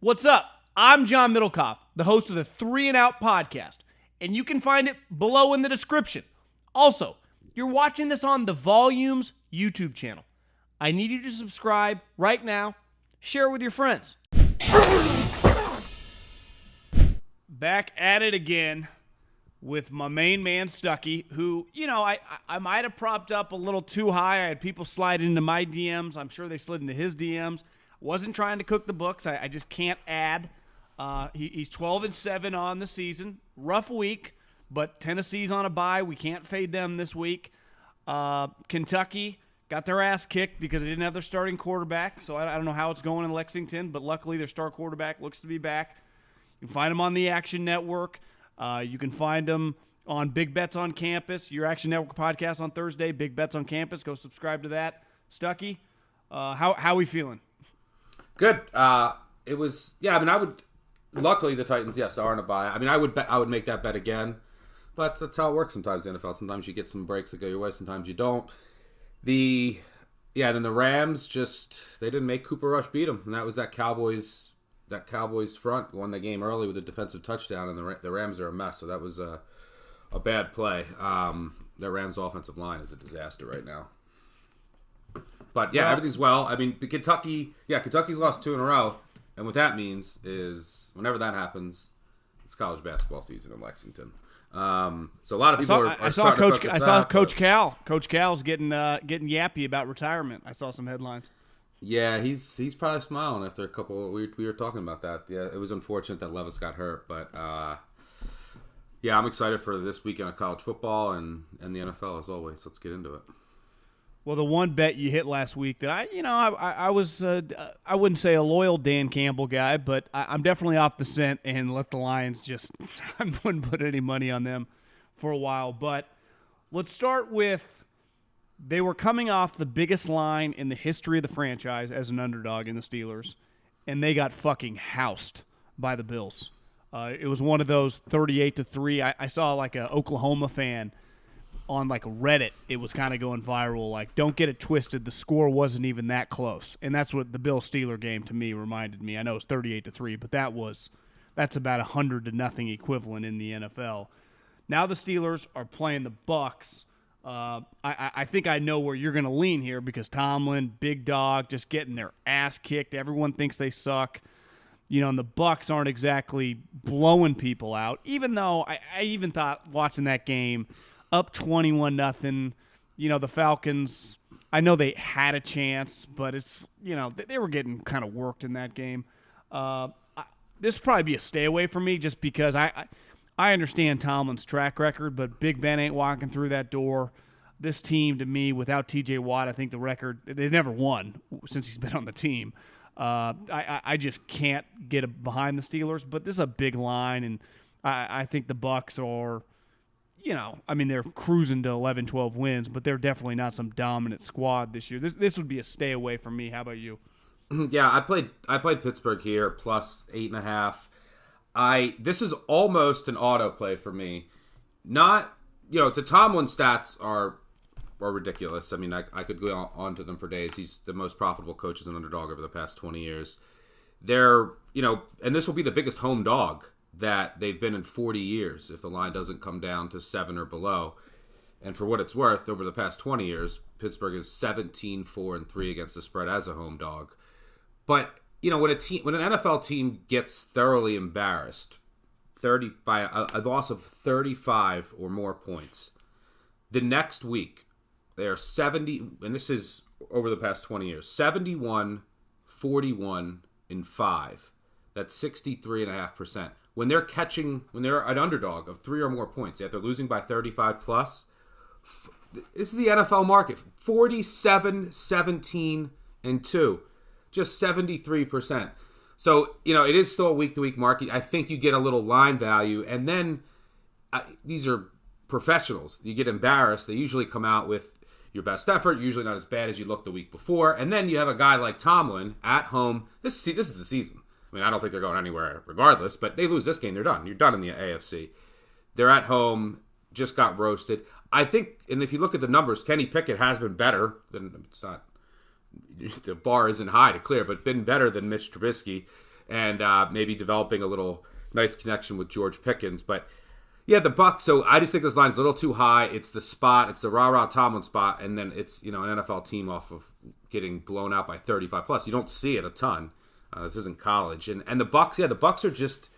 What's up? I'm John Middlekauff, the host of the 3 and Out podcast, and you can find it below in the description. Also, you're watching this on the Volumes YouTube channel. I need you to subscribe right now. Share it with your friends. Back at it again with my main man, Stuckey, who, I might have propped up a little too high. I had people slide into my DMs. I'm sure they slid into his DMs. Wasn't trying to cook the books. I just can't add. He's 12-7 on the season. Rough week, but Tennessee's on a bye. We can't fade them this week. Kentucky got their ass kicked because they didn't have their starting quarterback. So I don't know how it's going in Lexington, but luckily their star quarterback looks to be back. You can find them on the Action Network. You can find them on Big Bets on Campus, your Action Network podcast on Thursday, Big Bets on Campus. Go subscribe to that. Stuckey, how we feeling? Good. It was, luckily the Titans, are on a bye. I mean, I would make that bet again, but that's how it works sometimes in the NFL. Sometimes you get some breaks that go your way, sometimes you don't. Then the Rams they didn't make Cooper Rush beat them, and that was that Cowboys front won the game early with a defensive touchdown, and the Rams are a mess, so that was a bad play. The Rams offensive line is a disaster right now. But, everything's well. I mean, Kentucky's lost 2 in a row. And what that means is whenever that happens, it's college basketball season in Lexington. So a lot of people are starting to focus. I saw Coach Cal. Coach Cal's getting yappy about retirement. I saw some headlines. Yeah, he's probably smiling after a couple. We were talking about that. Yeah, it was unfortunate that Levis got hurt. But, I'm excited for this weekend of college football and the NFL as always. Let's get into it. Well, the one bet you hit last week that I was I wouldn't say a loyal Dan Campbell guy, but I'm definitely off the scent and let the Lions just I wouldn't put any money on them for a while. But let's start with they were coming off the biggest line in the history of the franchise as an underdog in the Steelers, and they got fucking housed by the Bills. It was one of those 38-3. I saw like a Oklahoma fan on like Reddit, it was kind of going viral. Like, don't get it twisted. The score wasn't even that close, and that's what the Bill-Steeler game to me reminded me. I know it's 38-3, but that's about 100-0 equivalent in the NFL. Now the Steelers are playing the Bucs. I think I know where you're going to lean here because Tomlin, big dog, just getting their ass kicked. Everyone thinks they suck. And the Bucs aren't exactly blowing people out. Even though I even thought watching that game, up 21-0. The Falcons, I know they had a chance, but it's, they were getting kind of worked in that game. This would probably be a stay away for me just because I understand Tomlin's track record, but Big Ben ain't walking through that door. This team, to me, without T.J. Watt, I think the record, they've never won since he's been on the team. I just can't get behind the Steelers, but this is a big line, and I think the Bucs are, they're cruising to 11, 12 wins, but they're definitely not some dominant squad this year. This would be a stay away from me. How about you? Yeah, I played Pittsburgh here, plus 8.5. This is almost an auto play for me. Not, the Tomlin stats are ridiculous. I mean, I could go on to them for days. He's the most profitable coach as an underdog over the past 20 years. They're, and this will be the biggest home dog that they've been in 40 years if the line doesn't come down to 7 or below. And for what it's worth, over the past 20 years, Pittsburgh is 17-4-3 against the spread as a home dog. But, when an NFL team gets thoroughly embarrassed, by a loss of 35 or more points, the next week they are 70, and this is over the past 20 years, 71, 41, and 5. That's 63.5%. When they're an underdog of 3 or more points, if they're losing by 35 plus, this is the NFL market. 47, 17, and 2. Just 73%. So, it is still a week-to-week market. I think you get a little line value. And then these are professionals. You get embarrassed. They usually come out with your best effort, usually not as bad as you looked the week before. And then you have a guy like Tomlin at home. This is the season. I mean, I don't think they're going anywhere regardless, but they lose this game, they're done. You're done in the AFC. They're at home, just got roasted. I think, and if you look at the numbers, Kenny Pickett has been better than, the bar isn't high to clear, but been better than Mitch Trubisky. and maybe developing a little nice connection with George Pickens. But yeah, the Bucs. So I just think this line's a little too high. It's the spot. It's the rah-rah Tomlin spot, and then it's an NFL team off of getting blown out by 35 plus. You don't see it a ton. This isn't college, and the Bucs. Yeah, the Bucs are just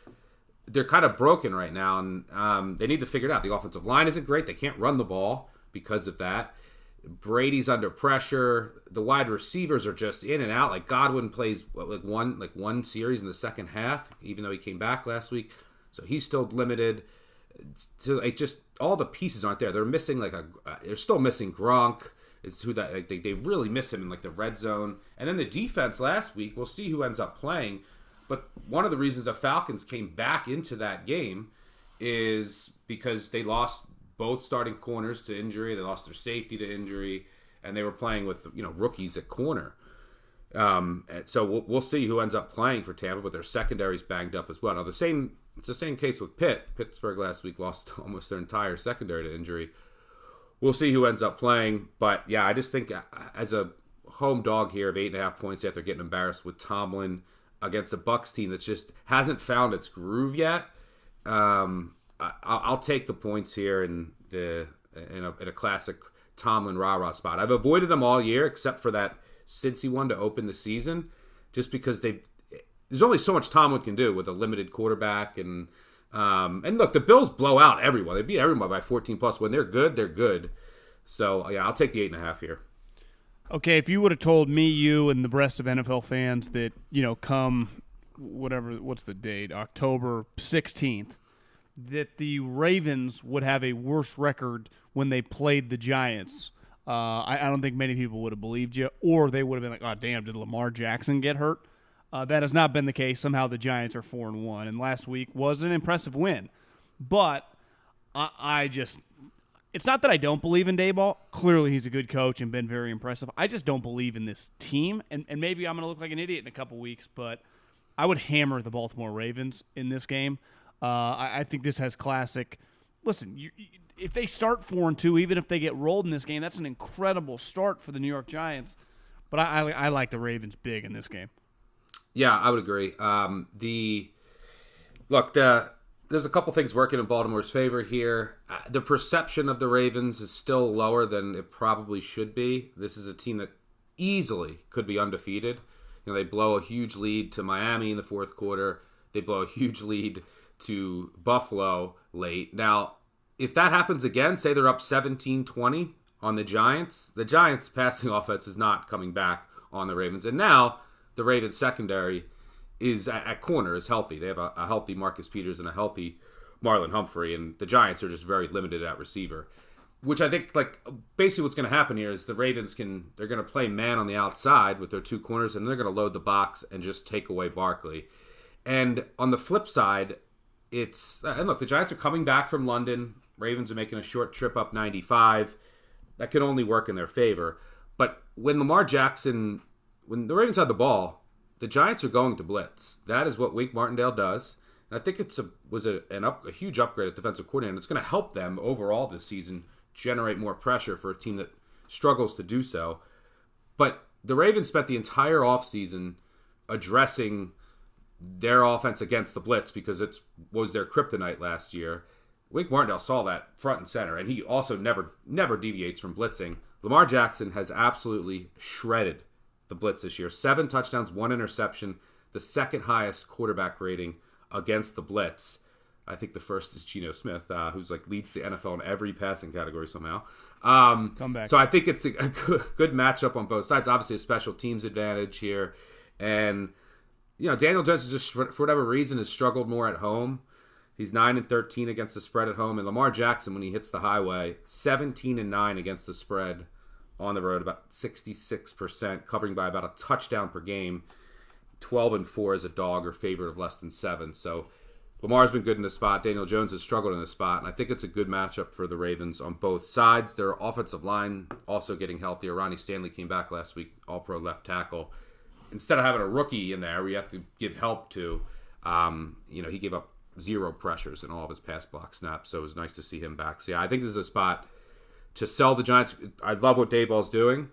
they're kind of broken right now, and they need to figure it out. The offensive line isn't great. They can't run the ball because of that. Brady's under pressure. The wide receivers are just in and out. Like Godwin plays one series in the second half, even though he came back last week, so he's still limited. So just all the pieces aren't there. They're missing they're still missing Gronk. It's who that they really miss him in the red zone. And then the defense last week. We'll see who ends up playing. But one of the reasons the Falcons came back into that game is because they lost both starting corners to injury. They lost their safety to injury, and they were playing with rookies at corner. So we'll see who ends up playing for Tampa, but their secondary's banged up as well. Now it's the same case with Pittsburgh last week lost almost their entire secondary to injury. We'll see who ends up playing, but yeah, I just think as a home dog here of 8.5 points after getting embarrassed with Tomlin against a Bucs team that just hasn't found its groove yet. I'll take the points here in a classic Tomlin rah-rah spot. I've avoided them all year except for that Cincy one to open the season, just because there's only so much Tomlin can do with a limited quarterback. And look, the Bills blow out everyone. They beat everyone by 14 plus. When they're good, they're good. So yeah, I'll take the 8.5 here. Okay, if you would have told me, you, and the rest of NFL fans that, come what's the date, October 16th, that the Ravens would have a worse record when they played the Giants, I don't think many people would have believed you, or they would have been like, oh, damn, did Lamar Jackson get hurt? That has not been the case. Somehow the Giants are 4-1, and last week was an impressive win. But it's not that I don't believe in Daboll. Clearly he's a good coach and been very impressive. I just don't believe in this team, and maybe I'm going to look like an idiot in a couple weeks, but I would hammer the Baltimore Ravens in this game. I think this has classic. Listen, if they start 4-2, even if they get rolled in this game, that's an incredible start for the New York Giants. But I like the Ravens big in this game. Yeah, I would agree. There's a couple things working in Baltimore's favor here. The perception of the Ravens is still lower than it probably should be. This is a team that easily could be undefeated. They blow a huge lead to Miami in the fourth quarter. They blow a huge lead to Buffalo late. Now, if that happens again, say they're up 17-20 on the Giants passing offense is not coming back on the Ravens. And now the Ravens secondary is at corner is healthy. They have a healthy Marcus Peters and a healthy Marlon Humphrey, and the Giants are just very limited at receiver. Which I think, basically what's going to happen here is the Ravens they're going to play man on the outside with their two corners, and they're going to load the box and just take away Barkley. And on the flip side, the Giants are coming back from London. Ravens are making a short trip up 95. That can only work in their favor. But when the Ravens have the ball, the Giants are going to blitz. That is what Wink Martindale does. And I think it was a huge upgrade at defensive coordinator. And it's going to help them overall this season generate more pressure for a team that struggles to do so. But the Ravens spent the entire offseason addressing their offense against the blitz because it was their kryptonite last year. Wink Martindale saw that front and center, and he also never deviates from blitzing. Lamar Jackson has absolutely shredded the blitz this year. 7 touchdowns, 1 interception, the second highest quarterback rating against the blitz. I think the first is Geno Smith, who's leads the NFL in every passing category somehow. Come back. So I think it's a good matchup on both sides. Obviously, a special teams advantage here, and Daniel Jones just for whatever reason has struggled more at home. He's 9-13 against the spread at home, and Lamar Jackson, when he hits the highway, 17-9 against the spread on the road, about 66%, covering by about a touchdown per game. 12-4 as a dog or favorite of less than 7. So Lamar's been good in this spot. Daniel Jones has struggled in this spot, and I think it's a good matchup for the Ravens on both sides. Their offensive line also getting healthier. Ronnie Stanley came back last week, all-pro left tackle. Instead of having a rookie in there, we have to give help to. He gave up 0 pressures in all of his pass block snaps, so it was nice to see him back. So yeah, I think this is a spot to sell the Giants. I love what Daboll's doing,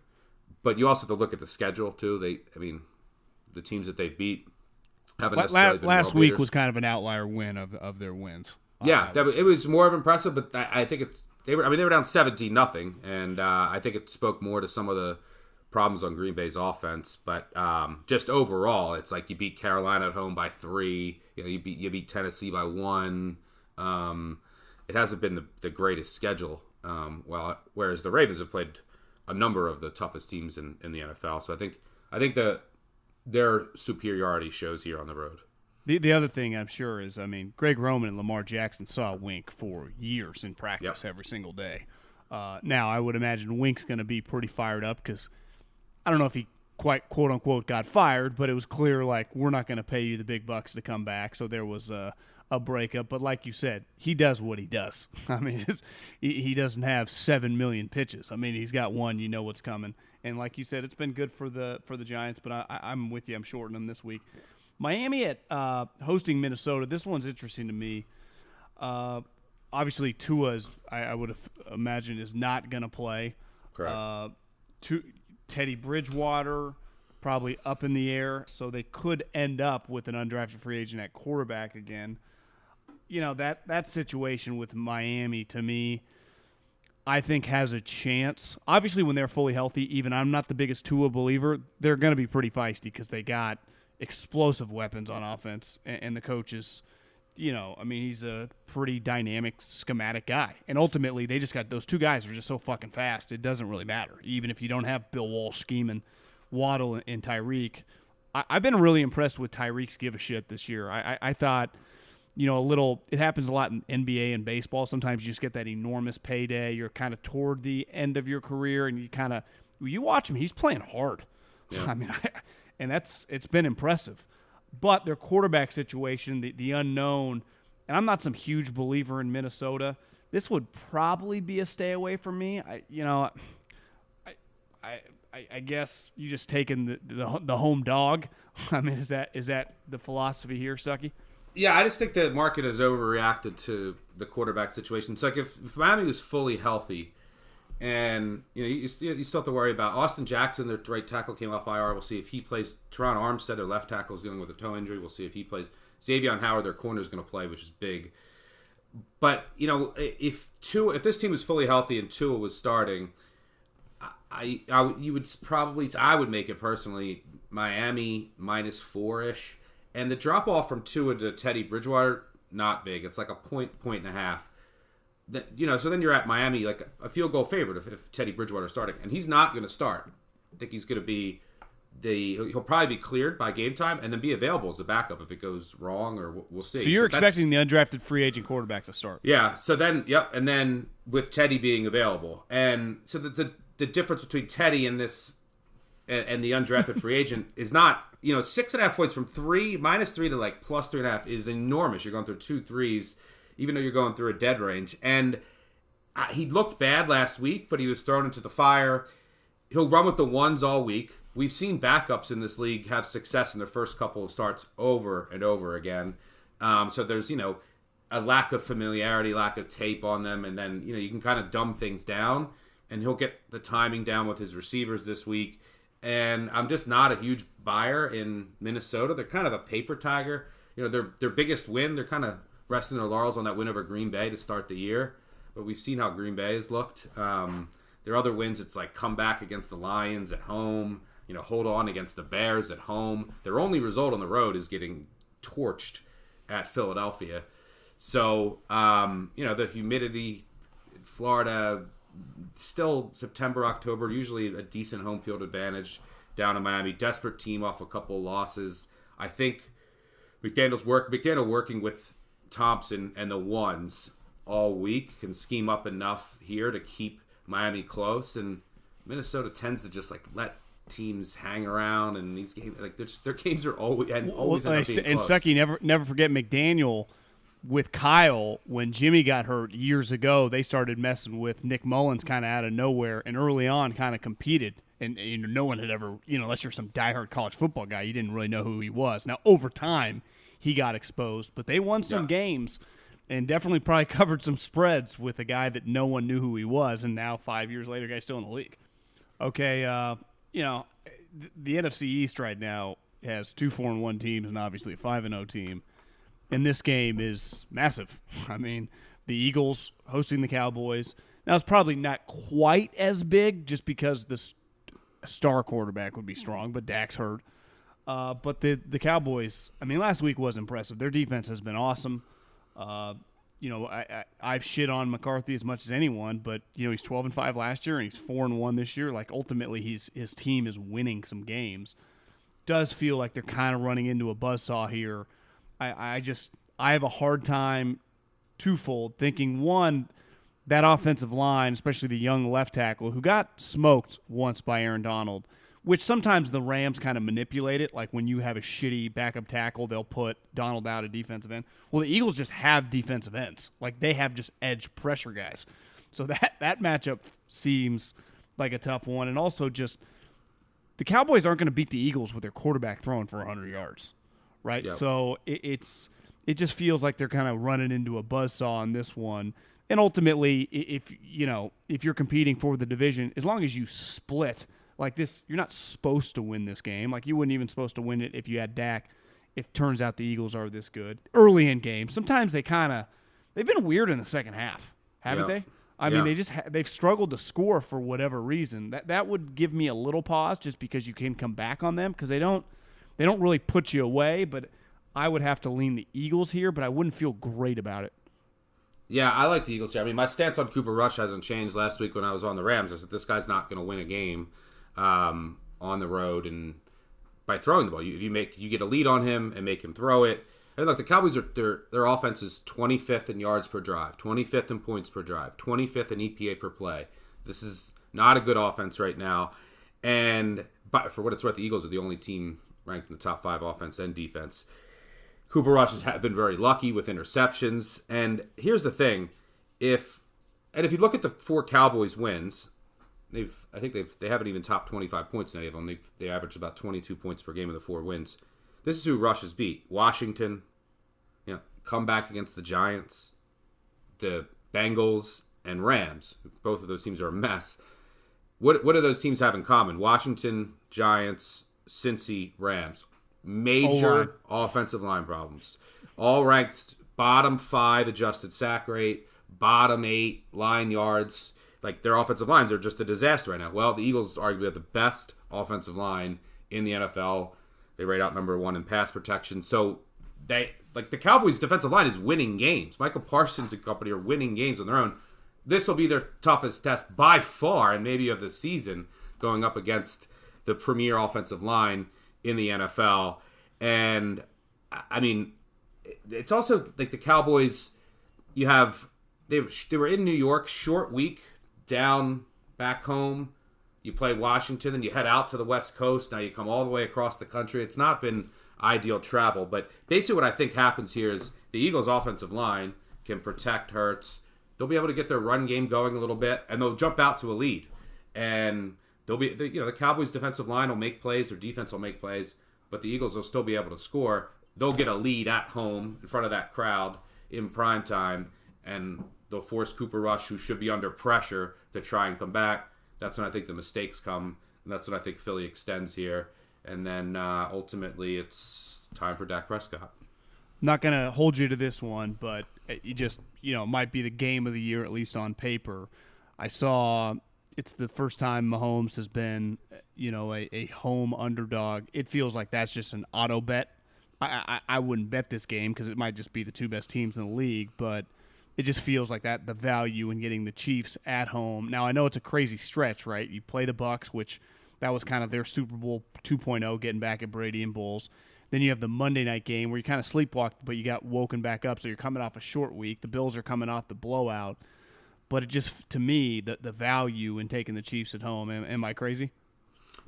but you also have to look at the schedule too. The teams that they beat haven't necessarily been last world week beaters. was kind of an outlier win of their wins. Yeah, it was more of impressive, but I think they were down 17-0, and I think it spoke more to some of the problems on Green Bay's offense. But just overall, it's like you beat Carolina at home by 3. You beat Tennessee by 1. It hasn't been the greatest schedule. Whereas the Ravens have played a number of the toughest teams in the NFL. So I think their superiority shows here on the road. The other thing I'm sure is, Greg Roman and Lamar Jackson saw Wink for years in practice every single day. Now, I would imagine Wink's going to be pretty fired up because I don't know if he quite, quote-unquote, got fired, but it was clear, like, we're not going to pay you the big bucks to come back. So there was a breakup. But like you said, he does what he does. He doesn't have 7 million pitches. He's got one, you know what's coming. And like you said, it's been good for the Giants, but I'm with you. I'm shorting them this week. Miami at hosting Minnesota. This one's interesting to me. Obviously, Tua's, I would have imagined, is not going to play. Correct. Teddy Bridgewater, probably up in the air, so they could end up with an undrafted free agent at quarterback again. That situation with Miami, to me, I think has a chance. Obviously, when they're fully healthy, even I'm not the biggest Tua believer, they're going to be pretty feisty because they got explosive weapons on offense, and the coach is, he's a pretty dynamic, schematic guy. And ultimately, they just got those two guys are just so fucking fast, it doesn't really matter. Even if you don't have Bill Walsh scheming Waddle and Tyreek. I've been really impressed with Tyreek's give a shit this year. I thought, it happens a lot in NBA and baseball. Sometimes you just get that enormous payday. You're kind of toward the end of your career, and you watch him, he's playing hard. Yeah. And it's been impressive. But their quarterback situation, the unknown, and I'm not some huge believer in Minnesota. This would probably be a stay away from me. I guess you just taking the home dog. Is that the philosophy here, Stuckey? Yeah, I just think the market has overreacted to the quarterback situation. It's like if Miami was fully healthy, and you still have to worry about Austin Jackson, their right tackle, came off IR. We'll see if he plays. Teron Armstead, their left tackle, is dealing with a toe injury. We'll see if he plays. Xavier Howard, their corner, is going to play, which is big. But if this team was fully healthy and Tua was starting, I would make it personally Miami -4-ish, and the drop off from Tua to Teddy Bridgewater not big. It's like a point and a half. So then you're at Miami like a field goal favorite if Teddy Bridgewater is starting, and he's not going to start. I think he's going to be he'll probably be cleared by game time and then be available as a backup if it goes wrong, or we'll see. So you're expecting the undrafted free agent quarterback to start? Yeah. So then, and then with Teddy being available, and so the difference between Teddy and this and the undrafted free agent is not 6.5 points from -3 to like +3.5 is enormous. You're going through 2 threes, even though you're going through a dead range. And he looked bad last week, but he was thrown into the fire. He'll run with the ones all week. We've seen backups in this league have success in their first couple of starts over and over again. So there's, a lack of familiarity, lack of tape on them. And then, you can kind of dumb things down. And he'll get the timing down with his receivers this week. And I'm just not a huge buyer in Minnesota. They're kind of a paper tiger. Their biggest win, they're kind of resting their laurels on that win over Green Bay to start the year. But we've seen how Green Bay has looked. Their other wins, it's like come back against the Lions at home, hold on against the Bears at home. Their only result on the road is getting torched at Philadelphia. So, the humidity in Florida, still September, October, usually a decent home field advantage down in Miami. Desperate team off a couple of losses. I think McDaniel working with Thompson and the ones all week can scheme up enough here to keep Miami close, and Minnesota tends to just like let teams hang around, and these games their games are always end up being close. And Stuckey, never forget McDaniel with Kyle when Jimmy got hurt years ago. They started messing with Nick Mullins kind of out of nowhere, and early on kind of competed. And no one had ever, unless you're some diehard college football guy, you didn't really know who he was. Now over time, he got exposed, but they won some games. And definitely probably covered some spreads with a guy that no one knew who he was, and now 5 years later, guy's still in the league. Okay, the NFC East right now, has 2 4-1 teams and obviously a 5-0 team. And this game is massive. I mean, the Eagles hosting the Cowboys. Now, it's probably not quite as big just because the star quarterback would be strong, but Dak's hurt. But the Cowboys, I mean, last week was impressive. Their defense has been awesome. I've shit on McCarthy as much as anyone, but, he's 12-5 last year and he's 4-1 this year. Like, ultimately, his team is winning some games. Does feel like they're kind of running into a buzzsaw here. I have a hard time twofold thinking, one, that offensive line, especially the young left tackle who got smoked once by Aaron Donald, which sometimes the Rams kind of manipulate it. Like when you have a shitty backup tackle, they'll put Donald out at defensive end. Well, the Eagles just have defensive ends. Like they have just edge pressure guys. So that matchup seems like a tough one. And also just the Cowboys aren't going to beat the Eagles with their quarterback throwing for 100 yards. Right? Yep. So it just feels like they're kind of running into a buzzsaw on this one. And ultimately, if you're competing for the division, as long as you split like this, you're not supposed to win this game. Like you wouldn't even supposed to win it if you had Dak. If it turns out the Eagles are this good early in games, sometimes they've been weird in the second half, haven't they? I mean, they've struggled to score for whatever reason. That would give me a little pause, just because you can come back on them because they don't really put you away. But I would have to lean the Eagles here, but I wouldn't feel great about it. Yeah, I like the Eagles here. I mean, my stance on Cooper Rush hasn't changed. Last week when I was on the Rams, I said this guy's not going to win a game on the road and by throwing the ball. You get a lead on him and make him throw it. And look, the Cowboys their offense is 25th in yards per drive, 25th in points per drive, 25th in EPA per play. This is not a good offense right now. But for what it's worth, the Eagles are the only team ranked in the top 5 offense and defense. Cooper Rush has been very lucky with interceptions. And here's the thing. If you look at the 4 Cowboys wins, they haven't even topped 25 points in any of them. They averaged about 22 points per game in the 4 wins. This is who Rush has beat. Washington, comeback against the Giants, the Bengals, and Rams. Both of those teams are a mess. What do those teams have in common? Washington, Giants, Cincy, Rams. Major offensive line problems. All ranked bottom 5 adjusted sack rate, bottom 8 line yards. Like their offensive lines are just a disaster right now. Well, the Eagles arguably have the best offensive line in the NFL. They rate out number 1 in pass protection. So the Cowboys' defensive line is winning games. Michael Parsons and company are winning games on their own. This will be their toughest test by far, and maybe of the season, going up against the premier offensive line in the NFL. And I mean, it's also like the Cowboys, they were in New York, short week, down back home. You play Washington and you head out to the West Coast. Now you come all the way across the country. It's not been ideal travel, but basically what I think happens here is the Eagles offensive line can protect Hurts. They'll be able to get their run game going a little bit, and they'll jump out to a lead. And the Cowboys defensive line will make plays, their defense will make plays, but the Eagles will still be able to score. They'll get a lead at home in front of that crowd in prime time, and they'll force Cooper Rush, who should be under pressure, to try and come back. That's when I think the mistakes come, and that's when I think Philly extends here. And then ultimately it's time for Dak Prescott. Not going to hold you to this one, but you just, might be the game of the year, at least on paper. I saw it's the first time Mahomes has been, a home underdog. It feels like that's just an auto bet. I wouldn't bet this game because it might just be the 2 best teams in the league, but it just feels like that the value in getting the Chiefs at home. Now, I know it's a crazy stretch, right? You play the Bucs, which that was kind of their Super Bowl 2.0, getting back at Brady and Bulls. Then you have the Monday night game where you kind of sleepwalked, but you got woken back up, so you're coming off a short week. The Bills are coming off the blowout. But it just, to me, the value in taking the Chiefs at home, am I crazy?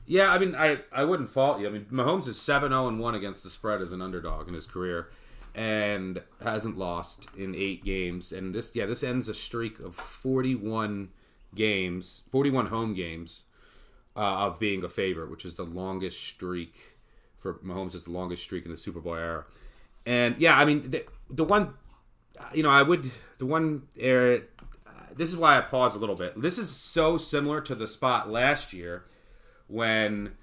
Yeah, I mean, I wouldn't fault you. I mean, Mahomes is 7-0-1 against the spread as an underdog in his career and hasn't lost in 8 games. And this ends a streak of 41 home games of being a favorite, which is the longest streak for Mahomes, is the longest streak in the Super Bowl era. And yeah, I mean, the one area, this is why I pause a little bit. This is so similar to the spot last year when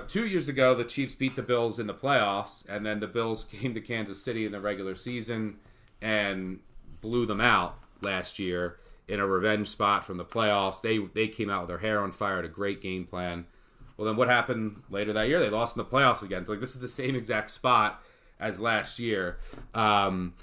2 years ago, the Chiefs beat the Bills in the playoffs, and then the Bills came to Kansas City in the regular season and blew them out last year in a revenge spot from the playoffs. They came out with their hair on fire, had a great game plan. Well, then what happened later that year? They lost in the playoffs again. So, this is the same exact spot as last year. And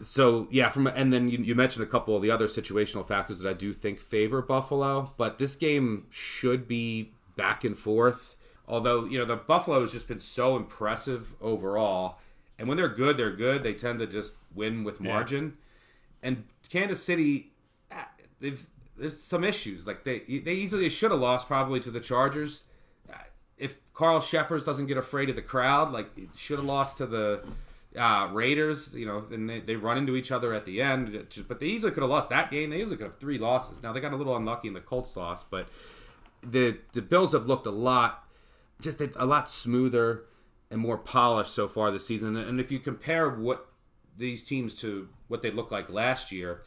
then you mentioned a couple of the other situational factors that I do think favor Buffalo, but this game should be back and forth. Although, the Buffalo has just been so impressive overall. And when they're good, they're good. They tend to just win with margin. Yeah. And Kansas City, there's some issues. Like they easily should have lost probably to the Chargers. If Carl Sheffers doesn't get afraid of the crowd, should have lost to the Raiders, and they run into each other at the end. But they easily could have lost that game. They easily could have 3 losses. Now, they got a little unlucky in the Colts loss, but the Bills have looked a lot smoother and more polished so far this season. And if you compare what these teams to what they looked like last year,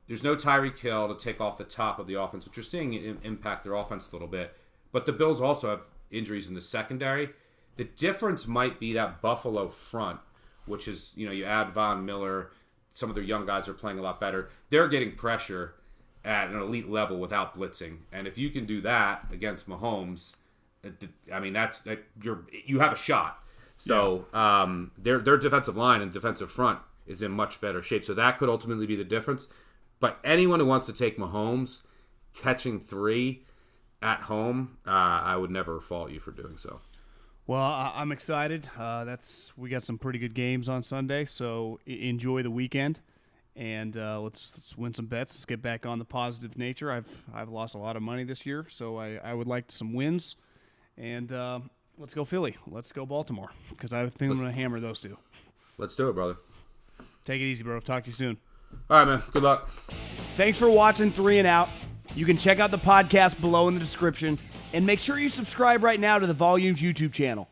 there's no Tyreek Hill to take off the top of the offense, which you're seeing impact their offense a little bit. But the Bills also have injuries in the secondary. The difference might be that Buffalo front, which is, you add Von Miller, some of their young guys are playing a lot better. They're getting pressure at an elite level without blitzing. And if you can do that against Mahomes, you have a shot. So their defensive line and defensive front is in much better shape. So that could ultimately be the difference. But anyone who wants to take Mahomes catching 3 at home, I would never fault you for doing so. Well, I'm excited. We got some pretty good games on Sunday, so enjoy the weekend, and let's win some bets. Let's get back on the positive nature. I've lost a lot of money this year, so I would like some wins, and let's go Philly. Let's go Baltimore, because I think I'm going to hammer those 2. Let's do it, brother. Take it easy, bro. Talk to you soon. All right, man. Good luck. Thanks for watching 3 and Out. You can check out the podcast below in the description, and make sure you subscribe right now to the Volumes YouTube channel.